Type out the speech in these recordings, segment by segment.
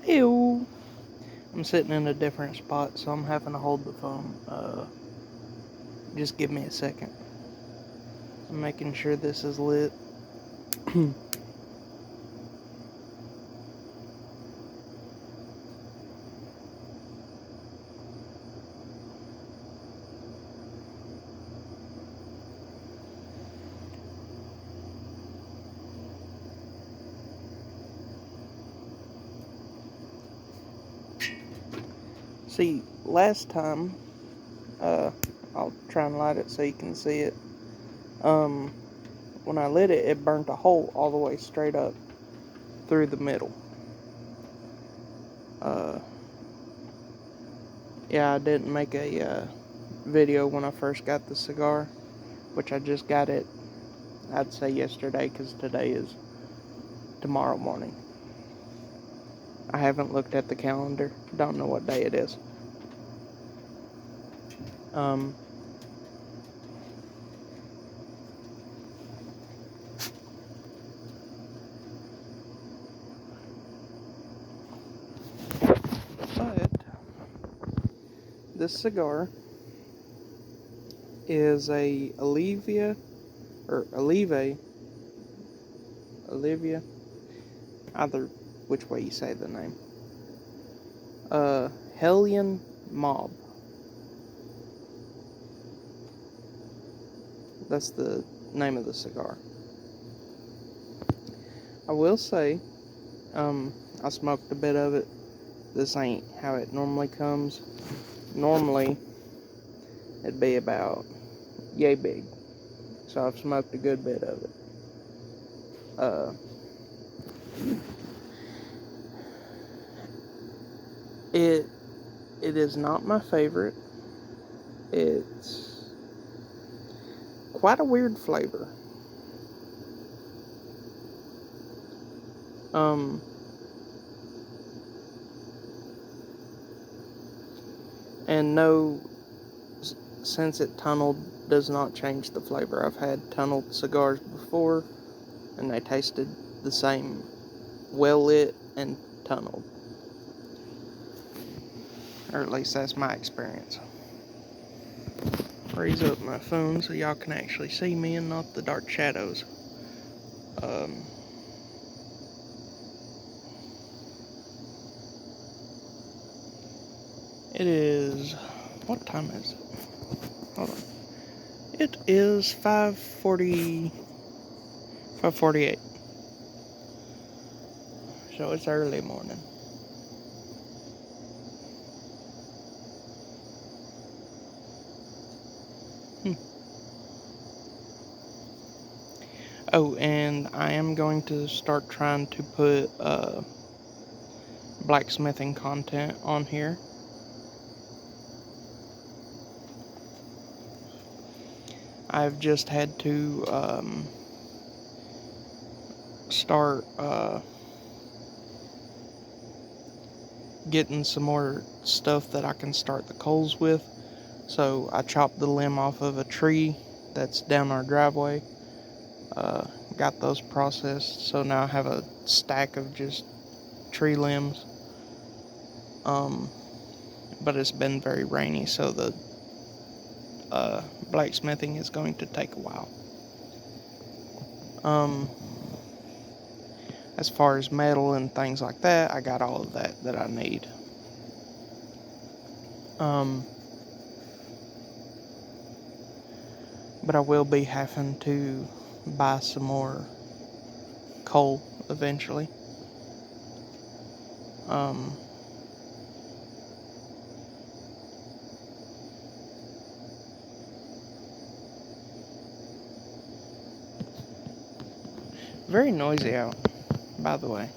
Ew. I'm sitting in a different spot, so I'm having to hold the phone. Just give me a second. I'm making sure this is lit. See, last time, I'll try and light it so you can see it. When I lit it, it burnt a hole all the way straight up through the middle. Uh, yeah, I didn't make a video when I first got the cigar, which I just got it, I'd say yesterday, because today is tomorrow morning. I haven't looked at the calendar, don't know what day it is. But this cigar is a Olivia, either which way you say the name. Hellion Mob. That's the name of the cigar. I will say, I smoked a bit of it. This ain't how it normally comes. Normally, it'd be about yay big. So I've smoked a good bit of it. It is not my favorite. It's quite a weird flavor. And no, since it tunneled does not change the flavor. I've had tunneled cigars before, and they tasted the same, well lit and tunneled. Or at least that's my experience. Raise up my phone so y'all can actually see me and not the dark shadows. It is, what time is it? Hold on. It is 5:48. So it's early morning. Oh, and I am going to start trying to put blacksmithing content on here. I've just had to start getting some more stuff that I can start the coals with. So I chopped the limb off of a tree that's down our driveway. Got those processed, so now I have a stack of just tree limbs. But it's been very rainy, so the blacksmithing is going to take a while. As far as metal and things like that, I got all of that I need. But I will be having to buy some more coal eventually. Very noisy out, by the way.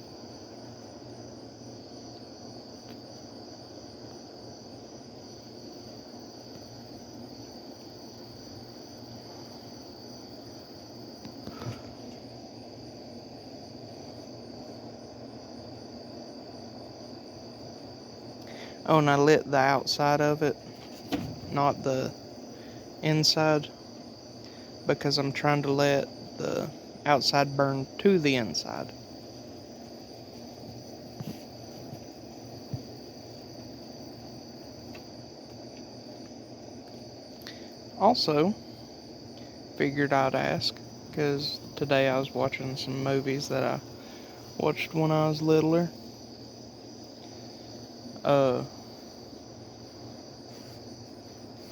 Oh, and I lit the outside of it, not the inside, because I'm trying to let the outside burn to the inside. Also, figured I'd ask, because today I was watching some movies that I watched when I was littler.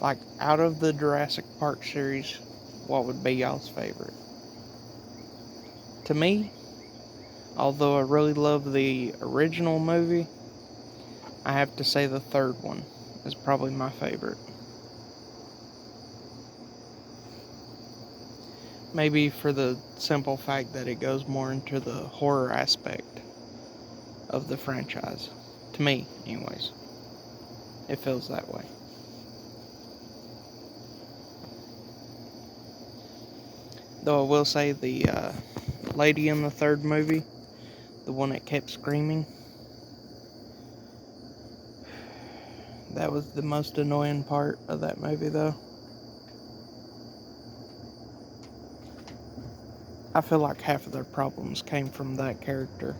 Like, out of the Jurassic Park series, what would be y'all's favorite? To me, although I really love the original movie, I have to say the third one is probably my favorite. Maybe for the simple fact that it goes more into the horror aspect of the franchise. To me, anyways. It feels that way. Though I will say the lady in the third movie, the one that kept screaming, that was the most annoying part of that movie, though. I feel like half of their problems came from that character.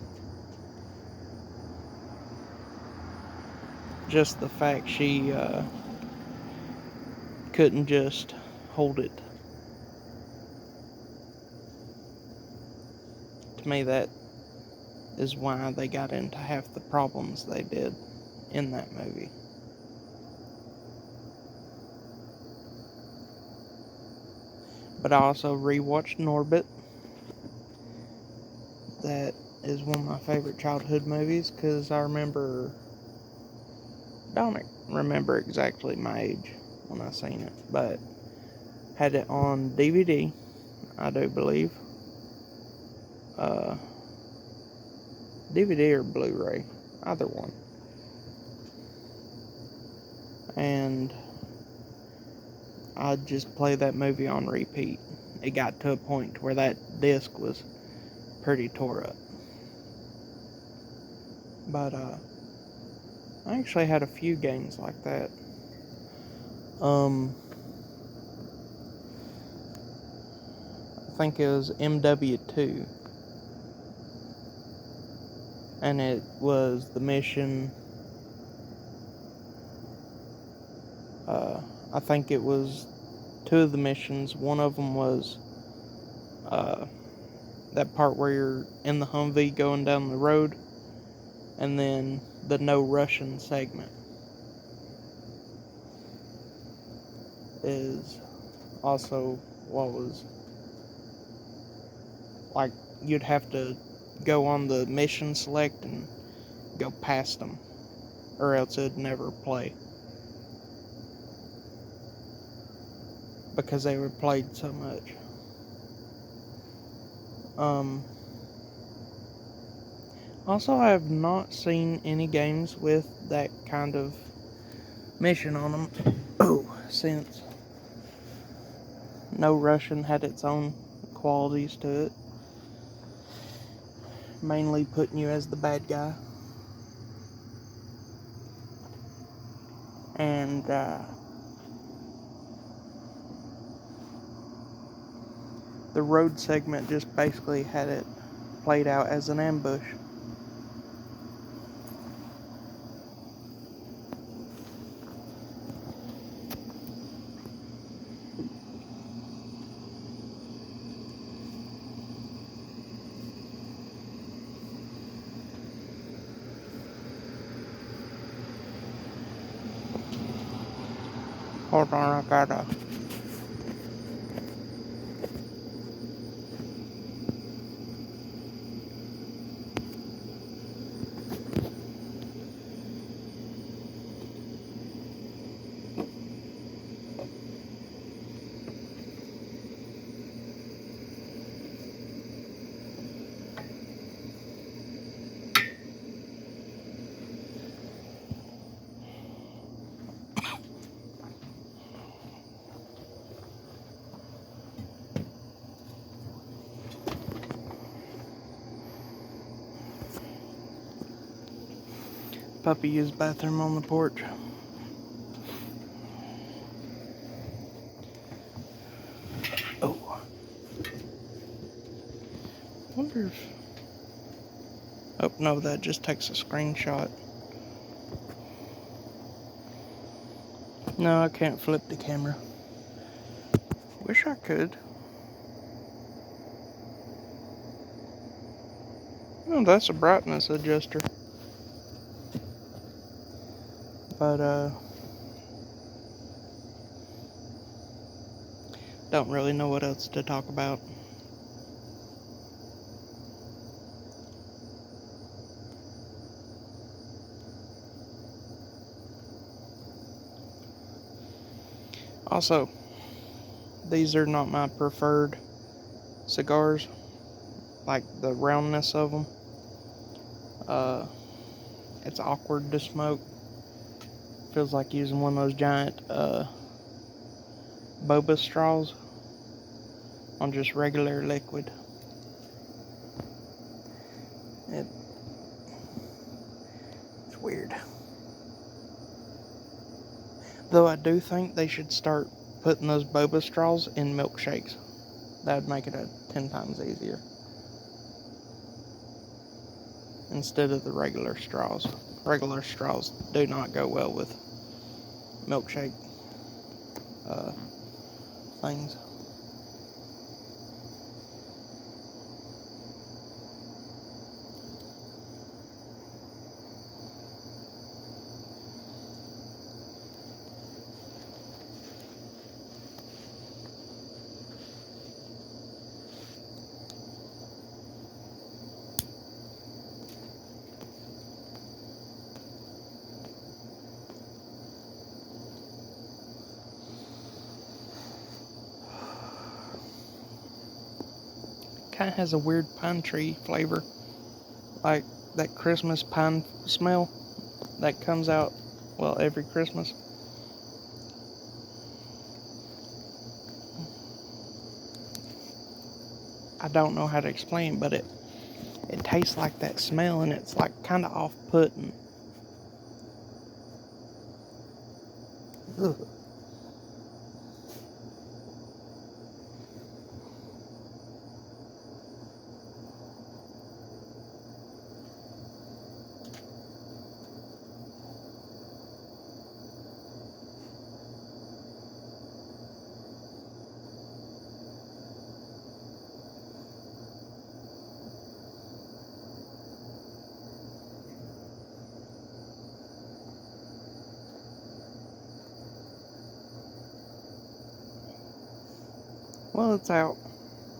Just the fact she couldn't just hold it. To me, that is why they got into half the problems they did in that movie. But I also rewatched Norbit. That is one of my favorite childhood movies because don't remember exactly my age when I seen it, but had it on DVD, I do believe. Uh, DVD or Blu-ray, either one. And I'd just play that movie on repeat. It got to a point where that disc was pretty tore up. But I actually had a few games like that. I think it was MW2, and it was the mission. I think it was two of the missions. One of them was that part where you're in the Humvee going down the road, and then the no Russian segment is also what was like you'd have to go on the mission select and go past them, or else it'd never play because they were played so much. Also, I have not seen any games with that kind of mission on them. Since no Russian had its own qualities to it, mainly putting you as the bad guy. And the road segment just basically had it played out as an ambush. Hold on, I gotta. Puppy used bathroom on the porch. Oh. Wonder if. Oh, no, that just takes a screenshot. No, I can't flip the camera. Wish I could. Oh, that's a brightness adjuster. But, don't really know what else to talk about. Also, these are not my preferred cigars, like the roundness of them. It's awkward to smoke. Feels like using one of those giant boba straws on just regular liquid. It's weird. Though I do think they should start putting those boba straws in milkshakes. That would make it 10 times easier. Instead of the regular straws. Regular straws do not go well with milkshake things. Kind of has a weird pine tree flavor, like that Christmas pine smell that comes out, well, every Christmas. I don't know how to explain, but it tastes like that smell, and it's like kind of off-putting. Ugh. Well, it's out.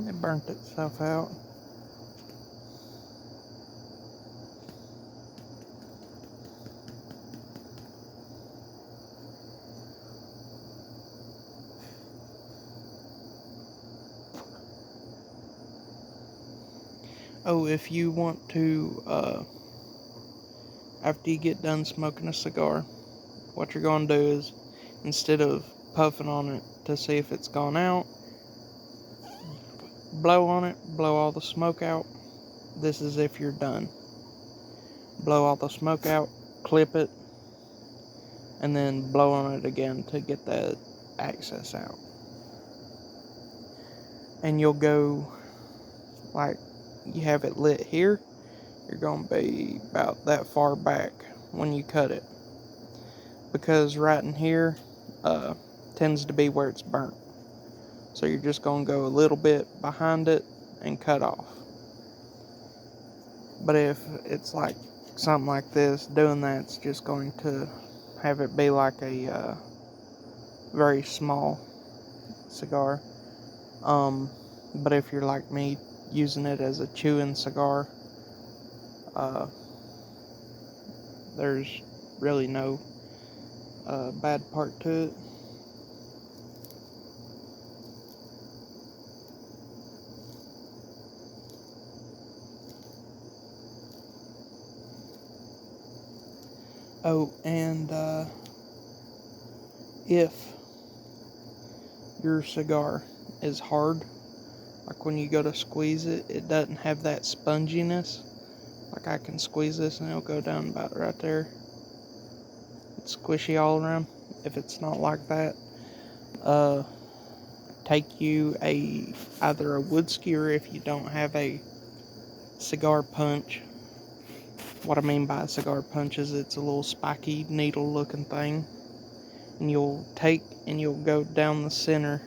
It burnt itself out. Oh, if you want to, after you get done smoking a cigar, what you're going to do is, instead of puffing on it to see if it's gone out, blow on it, blow all the smoke out. This is if you're done. Blow all the smoke out, clip it, and then blow on it again to get that excess out. And you'll go, like, you have it lit here, you're going to be about that far back when you cut it. Because right in here tends to be where it's burnt. So you're just going to go a little bit behind it and cut off. But if it's like something like this, doing that's just going to have it be like a very small cigar. But if you're like me, using it as a chewing cigar, there's really no bad part to it. Oh, and if your cigar is hard, like when you go to squeeze it, it doesn't have that sponginess. Like I can squeeze this and it'll go down about right there. It's squishy all around. If it's not like that, take you either a wood skewer if you don't have a cigar punch. What I mean by a cigar punch is it's a little spiky needle looking thing, and you'll take and you'll go down the center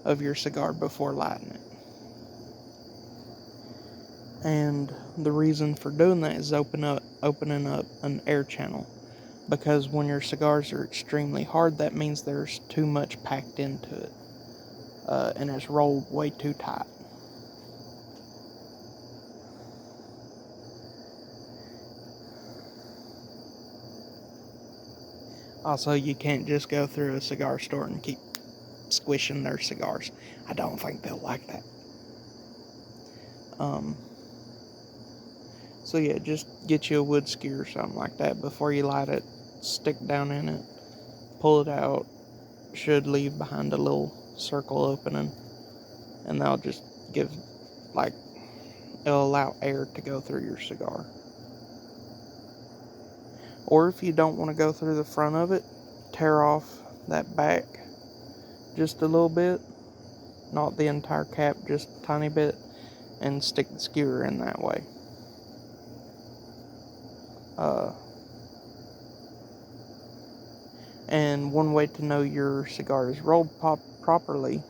of your cigar before lighting it. And the reason for doing that is opening up an air channel. Because when your cigars are extremely hard, that means there's too much packed into it. And it's rolled way too tight. Also, you can't just go through a cigar store and keep squishing their cigars. I don't think they'll like that. So yeah, just get you a wood skewer or something like that before you light it. Stick down in it, pull it out. Should leave behind a little circle opening, and that'll just give, like, it'll allow air to go through your cigar. Or if you don't want to go through the front of it, tear off that back just a little bit, not the entire cap, just a tiny bit, and stick the skewer in that way. And one way to know your cigar is rolled properly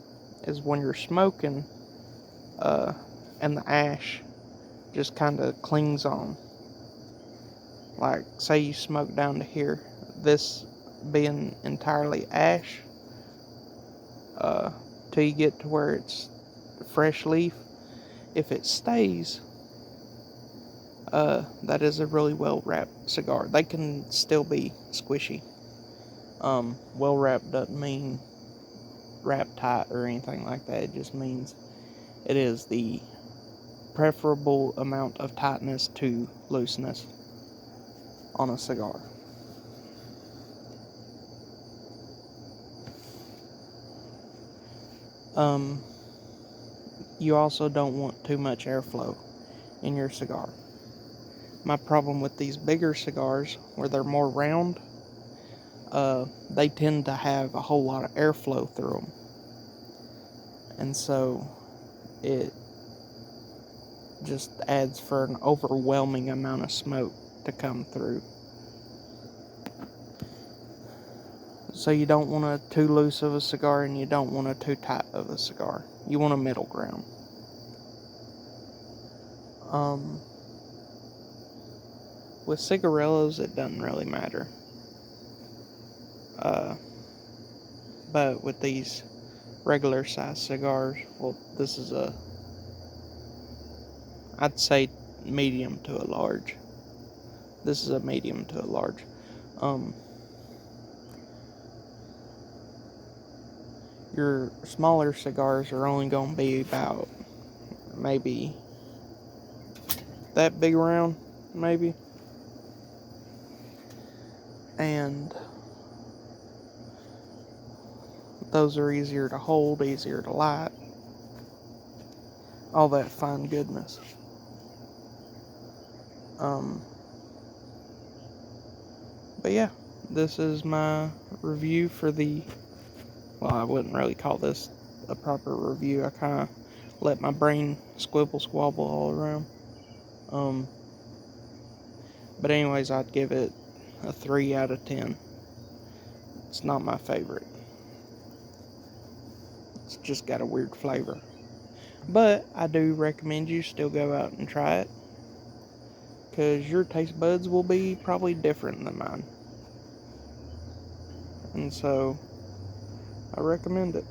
is when you're smoking, and the ash just kind of clings on. Like, say you smoke down to here, this being entirely ash, till you get to where it's fresh leaf. If it stays, that is a really well wrapped cigar. They can still be squishy. Well wrapped doesn't mean wrapped tight or anything like that. It just means it is the preferable amount of tightness to looseness on a cigar. You also don't want too much airflow in your cigar. My problem with these bigger cigars, where they're more round, they tend to have a whole lot of airflow through them. And so it just adds for an overwhelming amount of smoke to come through. So you don't want a too loose of a cigar, and you don't want a too tight of a cigar. You want a middle ground. With cigarillos, it doesn't really matter. But with these regular size cigars, well, this is I'd say medium to a large. This is a medium to a large. Your smaller cigars are only going to be about maybe that big around, maybe. And those are easier to hold, easier to light. All that fine goodness. But yeah, this is my review for well, I wouldn't really call this a proper review. I kind of let my brain squabble all around. But anyways, I'd give it a 3 out of 10. It's not my favorite. It's just got a weird flavor. But I do recommend you still go out and try it, because your taste buds will be probably different than mine. And so, I recommend it.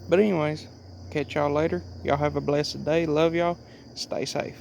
But anyways, catch y'all later. Y'all have a blessed day. Love y'all. Stay safe.